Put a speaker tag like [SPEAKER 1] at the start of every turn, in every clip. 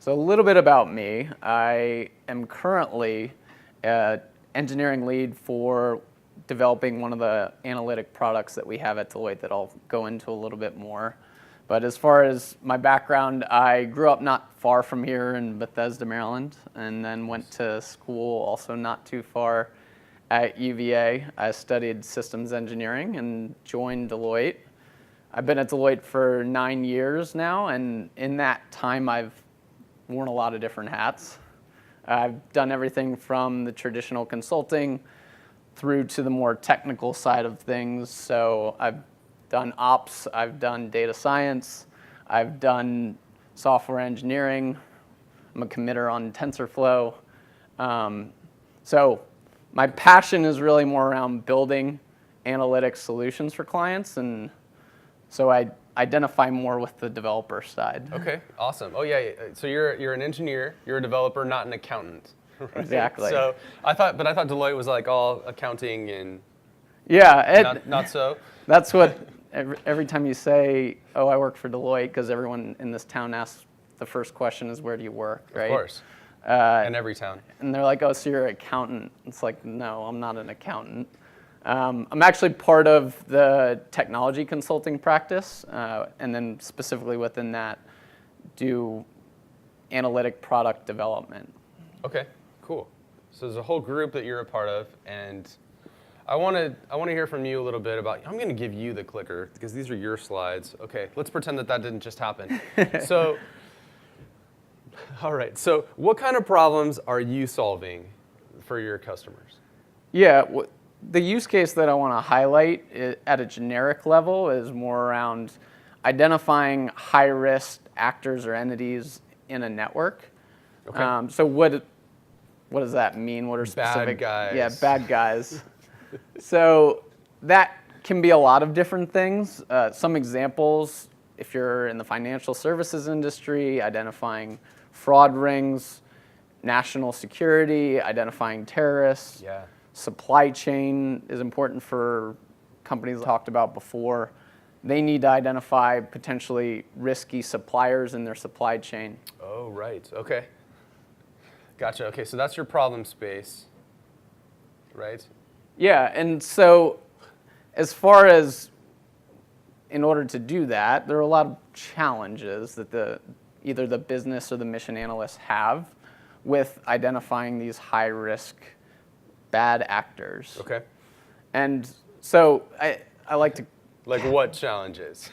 [SPEAKER 1] So a little bit about me. I am currently an engineering lead for developing one of the analytic products that we have at Deloitte that I'll go into a little bit more. But as far as my background, I grew up not far from here in Bethesda, Maryland, and then went to school also not too far at UVA. I studied systems engineering and joined Deloitte. I've been at Deloitte for 9 years now, and in that time I've worn a lot of different hats. I've done everything from the traditional consulting through to the more technical side of things. So I've done ops, I've done data science, I've done software engineering. I'm a committer on TensorFlow. So my passion is really more around building analytics solutions for clients, and so I identify more with the developer side.
[SPEAKER 2] Okay, awesome. Oh yeah, so you're an engineer, you're a developer, not an accountant. Right?
[SPEAKER 1] Exactly.
[SPEAKER 2] So I thought Deloitte was like all accounting and not so.
[SPEAKER 1] That's what every time you say, "Oh, I work for Deloitte," because everyone in this town asks the first question is, "Where do you work?" Right?
[SPEAKER 2] Of course. In every town.
[SPEAKER 1] And they're like, "Oh, so you're an accountant?" It's like, no, I'm not an accountant. I'm actually part of the technology consulting practice, and then specifically within that, do analytic product development.
[SPEAKER 2] Okay, cool. So there's a whole group that you're a part of, and I want to hear from you a little bit about. I'm going to give you the clicker because these are your slides. Okay, let's pretend that didn't just happen. So, all right. So, what kind of problems are you solving for your customers?
[SPEAKER 1] Yeah. The use case that I want to highlight at a generic level is more around identifying high-risk actors or entities in a network.
[SPEAKER 2] Okay.
[SPEAKER 1] So what does that mean? What are specific?
[SPEAKER 2] Bad guys.
[SPEAKER 1] Yeah, bad guys. So that can be a lot of different things. Some examples, if you're in the financial services industry, identifying fraud rings, national security, identifying terrorists.
[SPEAKER 2] Yeah.
[SPEAKER 1] Supply chain is important for companies talked about before. They need to identify potentially risky suppliers in their supply chain.
[SPEAKER 2] Oh, right. Okay. Gotcha. Okay, so that's your problem space, right?
[SPEAKER 1] Yeah, and so as far as in order to do that, there are a lot of challenges that either the business or the mission analysts have with identifying these high-risk bad actors.
[SPEAKER 2] Okay.
[SPEAKER 1] And so I like to...
[SPEAKER 2] Like what challenges?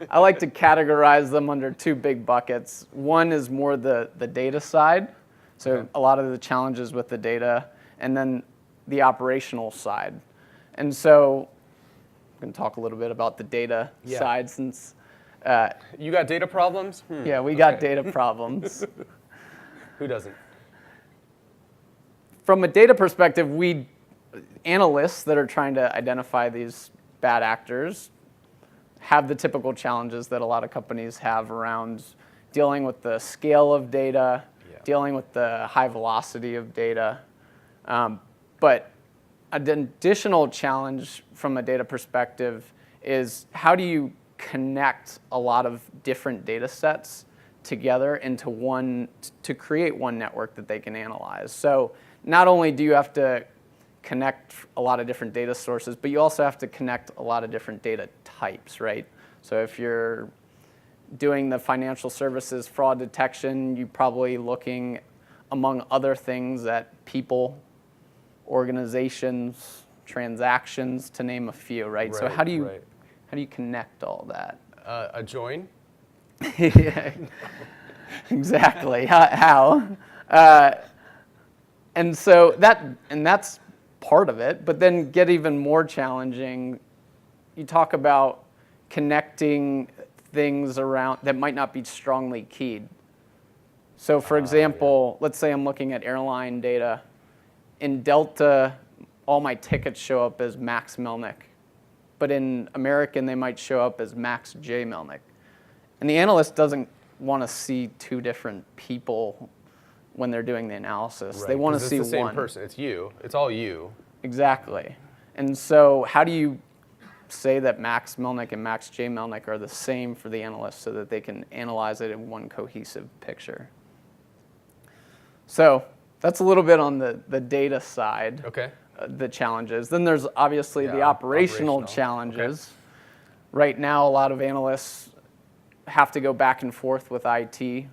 [SPEAKER 1] I like to categorize them under two big buckets. One is more the data side, so
[SPEAKER 2] Okay.
[SPEAKER 1] a lot of the challenges with the data, and then the operational side. And so I'm going to talk a little bit about the data side since...
[SPEAKER 2] You got data problems?
[SPEAKER 1] Yeah, we got data problems.
[SPEAKER 2] Who doesn't?
[SPEAKER 1] From a data perspective, analysts that are trying to identify these bad actors have the typical challenges that a lot of companies have around dealing with the scale of data, dealing with the high velocity of data. But an additional challenge from a data perspective is how do you connect a lot of different data sets together into one to create one network that they can analyze. So not only do you have to connect a lot of different data sources, but you also have to connect a lot of different data types, right? So if you're doing the financial services fraud detection, you're probably looking, among other things, at people, organizations, transactions, to name a few, right? So how do you connect all that?
[SPEAKER 2] A join?
[SPEAKER 1] Yeah, exactly. How? And so that's part of it, but then get even more challenging. You talk about connecting things around that might not be strongly keyed. So for example, let's say I'm looking at airline data. In Delta, all my tickets show up as Max Melnick, but in American, they might show up as Max J. Melnick. And the analyst doesn't want to see two different people when they're doing the analysis.
[SPEAKER 2] Right,
[SPEAKER 1] they want to see
[SPEAKER 2] it's the same
[SPEAKER 1] one
[SPEAKER 2] person. It's you. It's all you.
[SPEAKER 1] Exactly. And so how do you say that Max Melnick and Max J. Melnick are the same for the analyst so that they can analyze it in one cohesive picture? So that's a little bit on the data side,
[SPEAKER 2] Okay.
[SPEAKER 1] the challenges. Then there's obviously the operational challenges.
[SPEAKER 2] Okay.
[SPEAKER 1] Right now, a lot of analysts have to go back and forth with IT,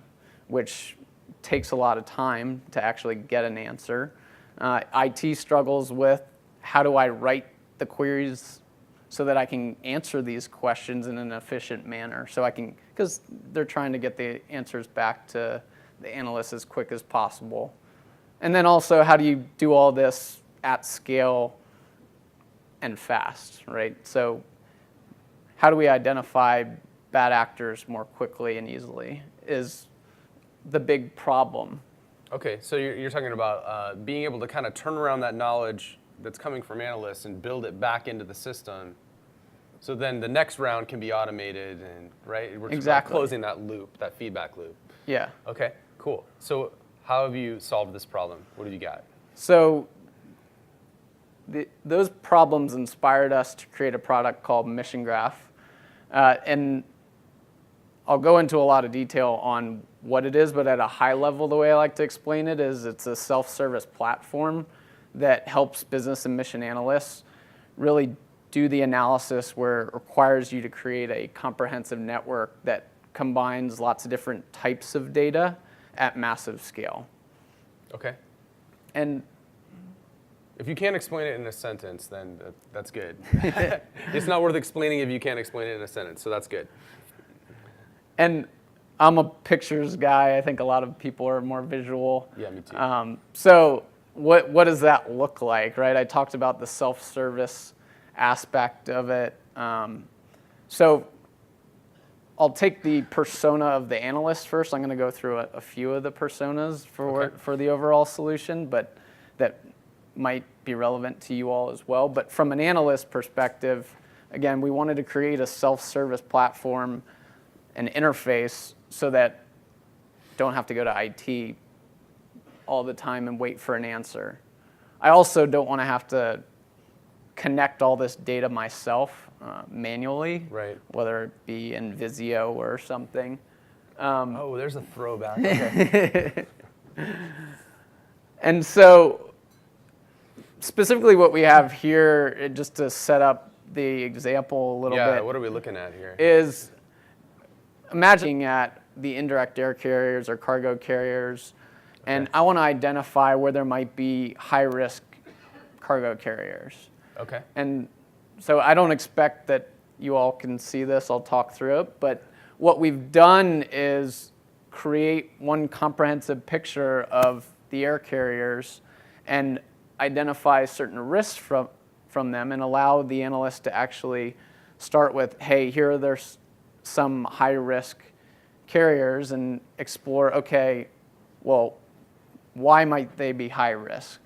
[SPEAKER 1] which takes a lot of time to actually get an answer. IT struggles with how do I write the queries so that I can answer these questions in an efficient manner. So because they're trying to get the answers back to the analyst as quick as possible. And then also, how do you do all this at scale and fast, right? So how do we identify bad actors more quickly and easily is the big problem.
[SPEAKER 2] Okay, so you're talking about being able to kind of turn around that knowledge that's coming from analysts and build it back into the system. So then the next round can be automated and, right? We're
[SPEAKER 1] Exactly.
[SPEAKER 2] closing that loop, that feedback loop.
[SPEAKER 1] Yeah.
[SPEAKER 2] Okay, cool. So how have you solved this problem? What have you got?
[SPEAKER 1] So those problems inspired us to create a product called Mission Graph. And I'll go into a lot of detail on what it is, but at a high level, the way I like to explain it is it's a self-service platform that helps business and mission analysts really do the analysis where it requires you to create a comprehensive network that combines lots of different types of data at massive scale.
[SPEAKER 2] Okay.
[SPEAKER 1] And
[SPEAKER 2] if you can't explain it in a sentence, then that's good. It's not worth explaining if you can't explain it in a sentence, so that's good.
[SPEAKER 1] And I'm a pictures guy. I think a lot of people are more visual.
[SPEAKER 2] Yeah, me too.
[SPEAKER 1] So what does that look like, right? I talked about the self-service aspect of it. So I'll take the persona of the analyst first. I'm going to go through a few of the personas for the overall solution, but that might be relevant to you all as well. But from an analyst perspective, again, we wanted to create a self-service platform, an interface, so that don't have to go to IT all the time and wait for an answer. I also don't want to have to connect all this data myself manually,
[SPEAKER 2] right.
[SPEAKER 1] Whether it be in Visio or something.
[SPEAKER 2] Oh, there's a throwback. Okay.
[SPEAKER 1] And so specifically what we have here, just to set up the example a little bit.
[SPEAKER 2] Yeah, what are we looking at here?
[SPEAKER 1] Is imagining at the indirect air carriers or cargo carriers, and I want to identify where there might be high-risk cargo carriers.
[SPEAKER 2] Okay.
[SPEAKER 1] And so I don't expect that you all can see this. I'll talk through it. But what we've done is create one comprehensive picture of the air carriers and identify certain risks from them and allow the analyst to actually start with, hey, here are there's some high-risk carriers and explore, okay, well, why might they be high risk?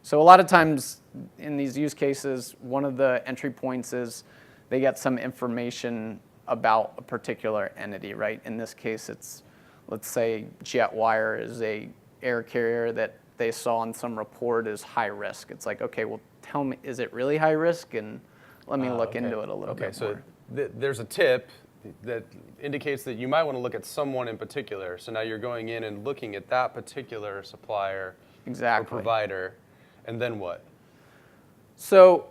[SPEAKER 1] So a lot of times in these use cases, one of the entry points is they get some information about a particular entity, right? In this case, it's, let's say Jetwire is a air carrier that they saw in some report is high risk. It's like, okay, well, tell me, is it really high risk? And let me look into it a little bit more.
[SPEAKER 2] So there's a tip that indicates that you might want to look at someone in particular. So now you're going in and looking at that particular supplier or provider, and then what?
[SPEAKER 1] So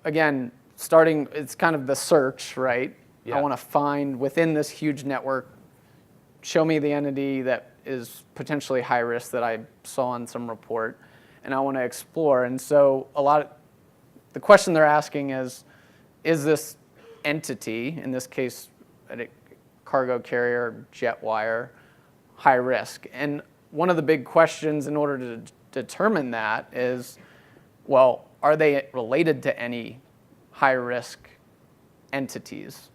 [SPEAKER 1] again, it's kind of the search, right?
[SPEAKER 2] Yeah.
[SPEAKER 1] I want to find within this huge network, show me the entity that is potentially high risk that I saw in some report, and I want to explore. And so the question they're asking is this entity, in this case, a cargo carrier, Jetwire, high risk? And one of the big questions in order to determine that is, well, are they related to any high-risk entities?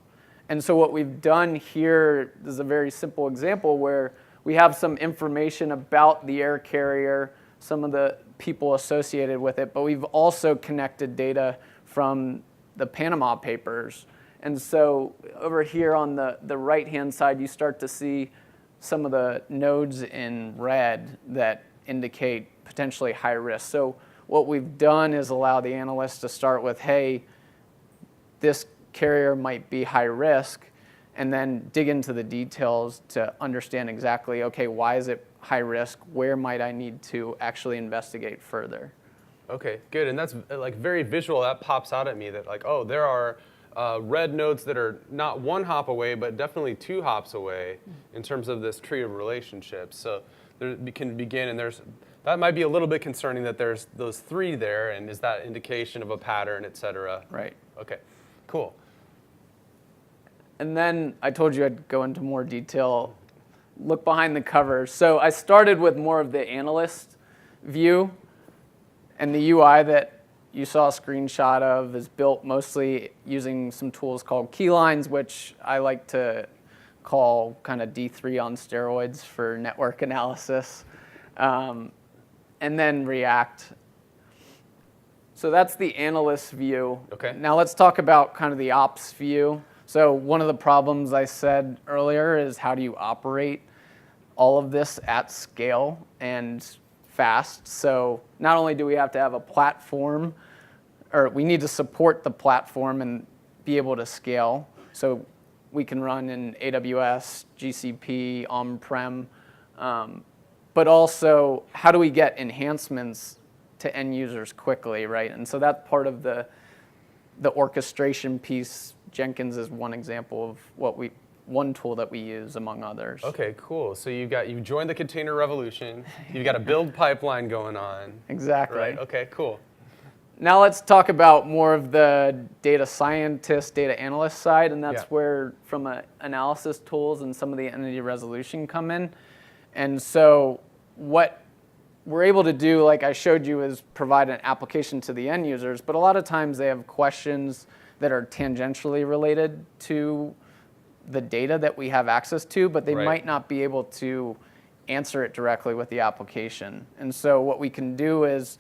[SPEAKER 1] And so what we've done here is a very simple example where we have some information about the air carrier, some of the people associated with it, but we've also connected data from the Panama Papers. And so over here on the right-hand side, you start to see some of the nodes in red that indicate potentially high risk. So what we've done is allow the analyst to start with, hey, this carrier might be high risk. and then dig into the details to understand exactly, okay, why is it high risk? Where might I need to actually investigate further?
[SPEAKER 2] Okay, good. And that's like very visual. That pops out at me that like, oh, there are red nodes that are not one hop away, but definitely 2 hops away in terms of this tree of relationships. So there can begin, and that might be a little bit concerning that there's those 3 there, and is that indication of a pattern, et cetera?
[SPEAKER 1] Right.
[SPEAKER 2] Okay, cool.
[SPEAKER 1] And then I told you I'd go into more detail, look behind the covers. So I started with more of the analyst view, and the UI that you saw a screenshot of is built mostly using some tools called keylines, which I like to call kind of D3 on steroids for network analysis, and then React. So that's the analyst view.
[SPEAKER 2] Okay.
[SPEAKER 1] Now let's talk about kind of the ops view. So one of the problems I said earlier is how do you operate all of this at scale and fast? So not only do we have to have a platform, or we need to support the platform and be able to scale. So we can run in AWS, GCP, on-prem, but also how do we get enhancements to end users quickly, right? And so that's part of the orchestration piece. Jenkins is one example of one tool that we use among others.
[SPEAKER 2] Okay, cool. So you joined the container revolution. You've got a build pipeline going on.
[SPEAKER 1] Exactly.
[SPEAKER 2] Right. Okay, cool.
[SPEAKER 1] Now let's talk about more of the data scientist, data analyst side, and that's where from analysis tools and some of the entity resolution come in. And so what we're able to do, like I showed you, is provide an application to the end users, but a lot of times they have questions that are tangentially related to the data that we have access to, but they might not be able to answer it directly with the application. And so what we can do is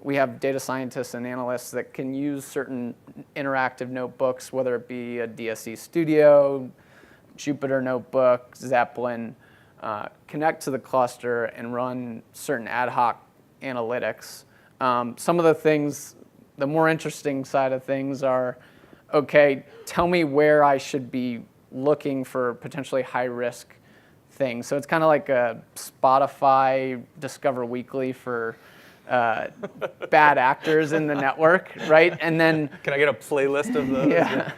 [SPEAKER 1] we have data scientists and analysts that can use certain interactive notebooks, whether it be a DSE Studio, Jupyter Notebook, Zeppelin, connect to the cluster and run certain ad hoc analytics. Some of the things, the more interesting side of things are, okay, tell me where I should be looking for potentially high risk things. So it's kind of like a Spotify Discover Weekly for bad actors in the network, right? And then
[SPEAKER 2] can I get a playlist of those?
[SPEAKER 1] Yeah.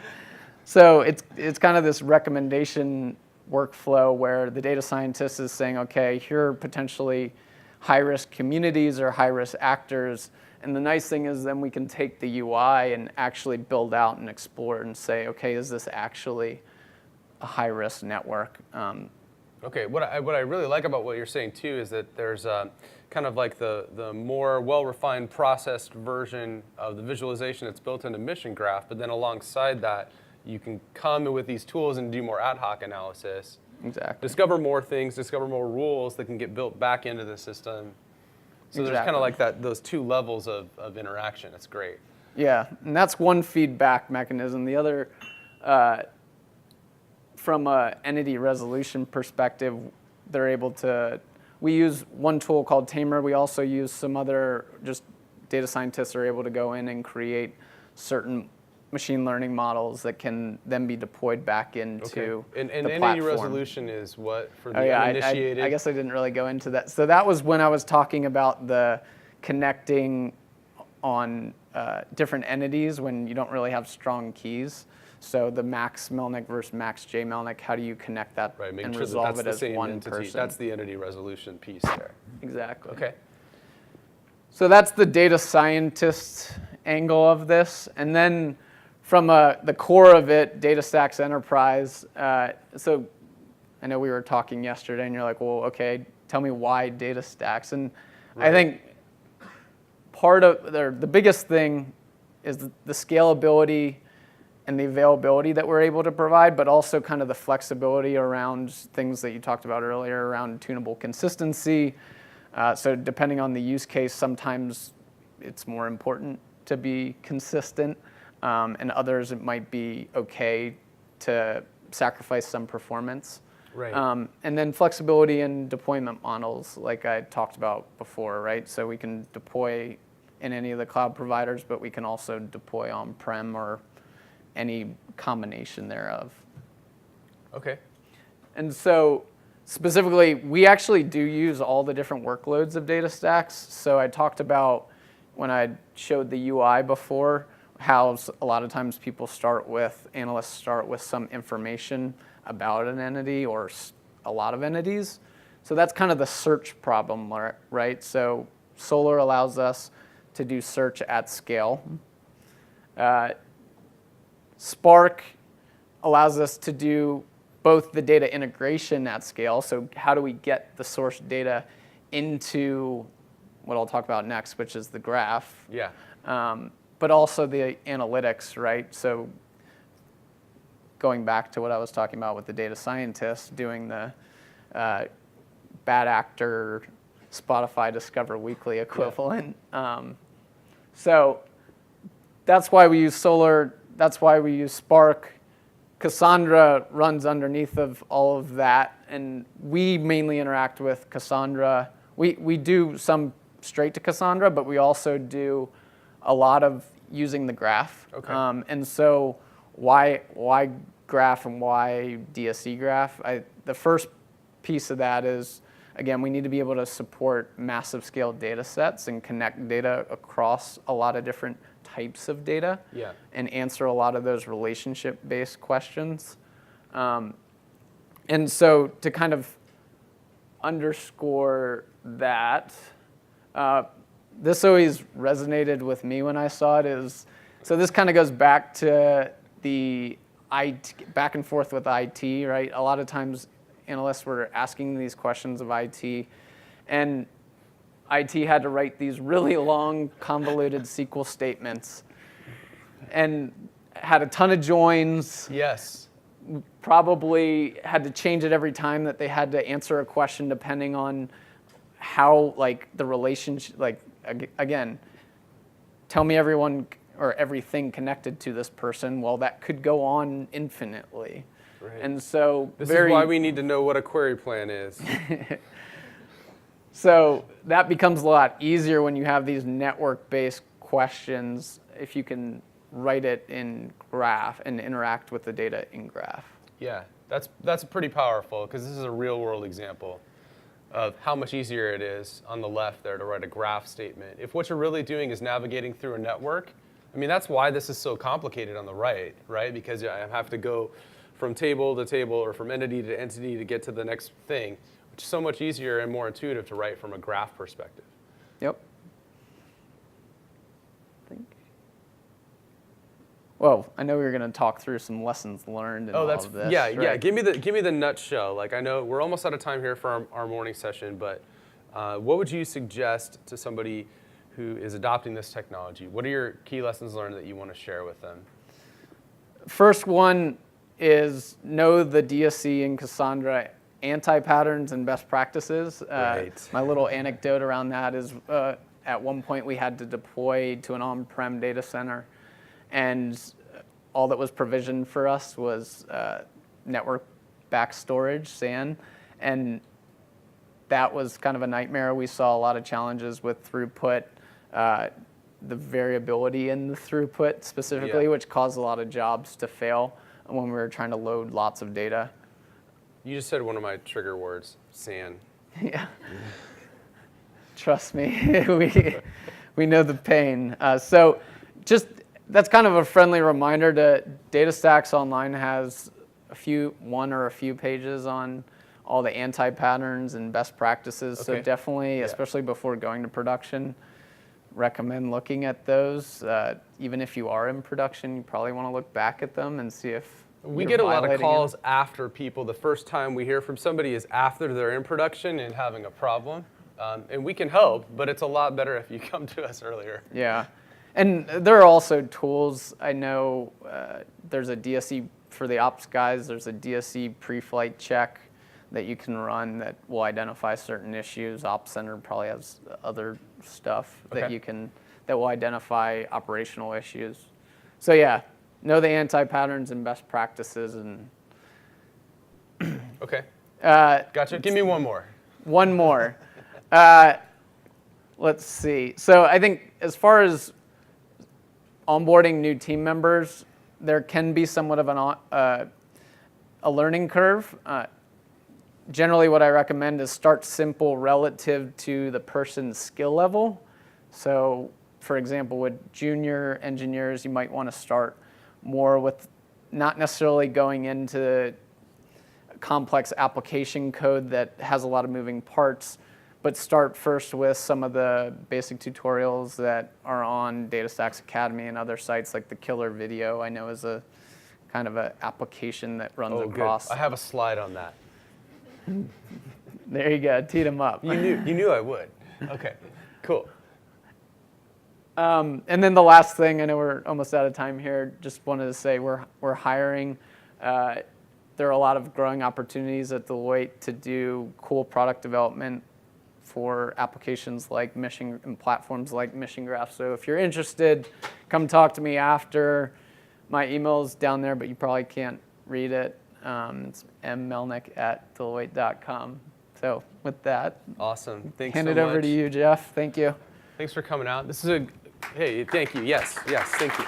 [SPEAKER 1] So it's kind of this recommendation workflow where the data scientist is saying, okay, here are potentially high risk communities or high risk actors. And the nice thing is then we can take the UI and actually build out and explore and say, okay, is this actually a high risk network?
[SPEAKER 2] Okay, what I really like about what you're saying too is that there's kind of like the more well-refined processed version of the visualization that's built into Mission Graph, but then alongside that, you can come with these tools and do more ad hoc analysis.
[SPEAKER 1] Exactly.
[SPEAKER 2] Discover more things, discover more rules that can get built back into the system. So there's kind of like those 2 levels of interaction. It's great.
[SPEAKER 1] Yeah, and that's one feedback mechanism. The other, from an entity resolution perspective, they're able to, we use one tool called Tamer. We also use some other, just data scientists are able to go in and create certain machine learning models that can then be deployed back into the
[SPEAKER 2] entity
[SPEAKER 1] platform.
[SPEAKER 2] resolution is what for the uninitiated?
[SPEAKER 1] I guess I didn't really go into that. So that was when I was talking about the connecting on different entities when you don't really have strong keys. So the Max Melnick versus Max J Melnick, how do you connect that and resolve it as one
[SPEAKER 2] entity.
[SPEAKER 1] person?
[SPEAKER 2] That's the entity resolution piece there.
[SPEAKER 1] Exactly.
[SPEAKER 2] Okay.
[SPEAKER 1] So that's the data scientist angle of this. And then from the core of it, DataStax Enterprise. So I know we were talking yesterday, and you're like, well, okay, tell me why DataStax. And I think part of the biggest thing is the scalability and the availability that we're able to provide, but also kind of the flexibility around things that you talked about earlier around tunable consistency. So depending on the use case, sometimes it's more important to be consistent, and others it might be okay to sacrifice some performance.
[SPEAKER 2] Right.
[SPEAKER 1] And then flexibility in deployment models, like I talked about before, right? So we can deploy in any of the cloud providers, but we can also deploy on-prem or any combination thereof.
[SPEAKER 2] Okay.
[SPEAKER 1] And so specifically, we actually do use all the different workloads of DataStax. So I talked about when I showed the UI before, how a lot of times analysts start with some information about an entity or a lot of entities. So that's kind of the search problem, right? So Solar allows us to do search at scale. Spark allows us to do both the data integration at scale, so how do we get the source data into what I'll talk about next, which is the graph.
[SPEAKER 2] Yeah.
[SPEAKER 1] But also the analytics, right? So going back to what I was talking about with the data scientists doing the bad actor Spotify Discover Weekly equivalent. Yeah. So that's why we use Solar. That's why we use Spark. Cassandra runs underneath of all of that, and we mainly interact with Cassandra. We do some straight to Cassandra, but we also do a lot of using the graph.
[SPEAKER 2] Okay.
[SPEAKER 1] And so why graph and why DSE graph? The first piece of that is, again, we need to be able to support massive scale data sets and connect data across a lot of different types of data,
[SPEAKER 2] yeah,
[SPEAKER 1] and answer a lot of those relationship-based questions. And so to kind of underscore that, this always resonated with me when I saw it. So this kind of goes back to the back and forth with IT, right? A lot of times analysts were asking these questions of IT, and IT had to write these really long, convoluted SQL statements and had a ton of joins.
[SPEAKER 2] Yes.
[SPEAKER 1] Probably had to change it every time that they had to answer a question depending on how, like, the relationship, like, again, tell me everyone or everything connected to this person. Well, that could go on infinitely.
[SPEAKER 2] Right.
[SPEAKER 1] And so
[SPEAKER 2] this is why we need to know what a query plan is.
[SPEAKER 1] So that becomes a lot easier when you have these network-based questions, if you can write it in graph and interact with the data in graph.
[SPEAKER 2] Yeah, that's pretty powerful, because this is a real-world example of how much easier it is on the left there to write a graph statement. If what you're really doing is navigating through a network, I mean, that's why this is so complicated on the right? Because I have to go from table to table or from entity to entity to get to the next thing. Which is so much easier and more intuitive to write from a graph perspective.
[SPEAKER 1] Yep. Well, I know we were going to talk through some lessons learned in all of this.
[SPEAKER 2] Yeah,
[SPEAKER 1] right?
[SPEAKER 2] yeah. Give me the nutshell. Like, I know we're almost out of time here for our morning session, but what would you suggest to somebody who is adopting this technology? What are your key lessons learned that you want to share with them?
[SPEAKER 1] First one is know the DSE and Cassandra anti-patterns and best practices.
[SPEAKER 2] Right.
[SPEAKER 1] My little anecdote around that is at one point we had to deploy to an on-prem data center, and all that was provisioned for us was network back storage, SAN, and that was kind of a nightmare. We saw a lot of challenges with throughput, the variability in the throughput specifically,
[SPEAKER 2] Yeah.
[SPEAKER 1] which caused a lot of jobs to fail when we were trying to load lots of data.
[SPEAKER 2] You just said one of my trigger words, SAN.
[SPEAKER 1] Yeah. Trust me, we know the pain. So just that's kind of a friendly reminder to DataStax Online has one or a few pages on all the anti-patterns and best practices.
[SPEAKER 2] Okay.
[SPEAKER 1] So definitely, especially before going to production, recommend looking at those. Even if you are in production, you probably want to look back at them and see if
[SPEAKER 2] We
[SPEAKER 1] you're
[SPEAKER 2] get a lot of
[SPEAKER 1] violating
[SPEAKER 2] calls
[SPEAKER 1] it.
[SPEAKER 2] after people. The first time we hear from somebody is after they're in production and having a problem. And we can help, but it's a lot better if you come to us earlier.
[SPEAKER 1] Yeah. And there are also tools. I know there's a DSE for the ops guys. There's a DSE pre-flight check that you can run that will identify certain issues. Ops Center probably has other stuff that that will identify operational issues. So yeah, know the anti-patterns and best practices. And
[SPEAKER 2] Okay. Gotcha. Give me one more.
[SPEAKER 1] One more. Let's see. So I think as far as onboarding new team members, there can be somewhat of a learning curve. Generally, what I recommend is start simple relative to the person's skill level. So, for example, with junior engineers, you might want to start more with not necessarily going into complex application code that has a lot of moving parts, but start first with some of the basic tutorials that are on DataStax Academy and other sites, like the Killer Video, I know is a kind of an application that runs across.
[SPEAKER 2] Good. I have a slide on that.
[SPEAKER 1] There you go, teed them up.
[SPEAKER 2] You knew I would. Okay, cool.
[SPEAKER 1] And then the last thing, I know we're almost out of time here, just wanted to say we're hiring. There are a lot of growing opportunities at Deloitte to do cool product development for applications like Mission and platforms like Mission Graph. So if you're interested, come talk to me after. My email's down there, but you probably can't read it. It's mmelnick@deloitte.com. So with that,
[SPEAKER 2] Awesome. Thanks
[SPEAKER 1] hand
[SPEAKER 2] so
[SPEAKER 1] it over
[SPEAKER 2] much.
[SPEAKER 1] to you, Jeff. Thank you.
[SPEAKER 2] Thanks for coming out. This is hey, thank you. Yes, thank you.